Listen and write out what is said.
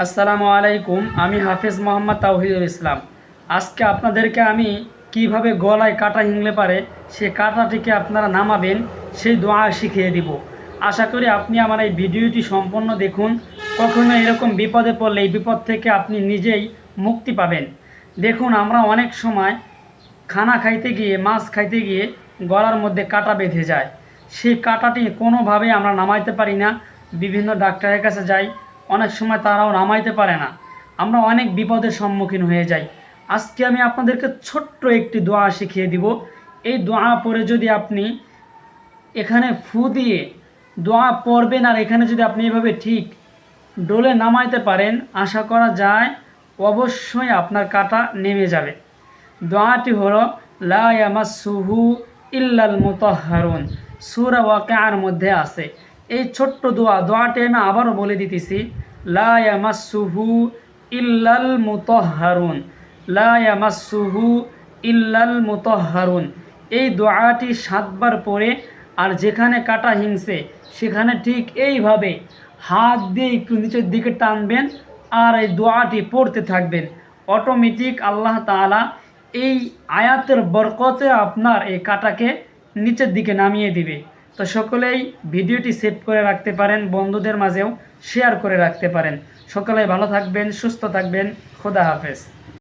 আসসালামু আলাইকুম। আমি হাফেজ মোহাম্মদ তাওহিদুল ইসলাম। আজকে আপনাদেরকে আমি কিভাবে গলায় কাটা হিংলে পারে সে কাটাটিকে আপনারা নামাবেন সেই দোয়া শিখিয়ে দিব। আশা করি আপনি আমার এই ভিডিওটি সম্পূর্ণ দেখুন। কখনো এরকম বিপদে পড়লে এই বিপদ থেকে আপনি নিজেই মুক্তি পাবেন। দেখুন, আমরা অনেক সময় খানা খাইতে গিয়ে, মাছ খাইতে গিয়ে গলার মধ্যে কাটা বেঁধে যায়। সেই কাটাটি কোনোভাবেই আমরা নামাইতে পারি না। বিভিন্ন ডাক্তারের কাছে যাই, অনেক সময় তারাও নামাইতে পারে না। আমরা অনেক বিপদের সম্মুখীন হয়ে যাই। আজকে আমি আপনাদেরকে ছোট্ট একটি দোয়া শিখিয়ে দিব। এই দোয়া পরে যদি আপনি এখানে ফু দিয়ে দোয়া পড়বেন, আর এখানে যদি আপনি এভাবে ঠিক ডোলে নামাইতে পারেন, আশা করা যায় অবশ্যই আপনার কাটা নেমে যাবে। দোয়াটি হলো লা ইয়ামাসসুহু ইল্লাল মুতাহহারুন, সূরা ওয়াকিয়ার মধ্যে আছে। এই ছোট্ট দোয়াটি আমি আবারও বলে দিতেছি, লা ইয়ামাসসুহু ইল্লাল মুতাহহারুন, লা ইয়ামাসসুহু ইল্লাল মুতাহহারুন। এই দোয়াটি 7 বার পড়ে, আর যেখানে কাটা হিংসে সেখানে ঠিক এইভাবে হাত দিয়ে একটু নিচের দিকে টানবেন, আর এই দোয়াটি পড়তে থাকবেন। অটোমেটিক আল্লাহ তাআলা এই আয়াতের বরকতে আপনার এই কাটাকে নিচের দিকে নামিয়ে দিবে। তো সকলেই ভিডিওটি সেভ করে রাখতে পারেন, বন্ধুদের মাঝেও শেয়ার করে রাখতে পারেন। সকলেই ভালো থাকবেন, সুস্থ থাকবেন। খোদা হাফেজ।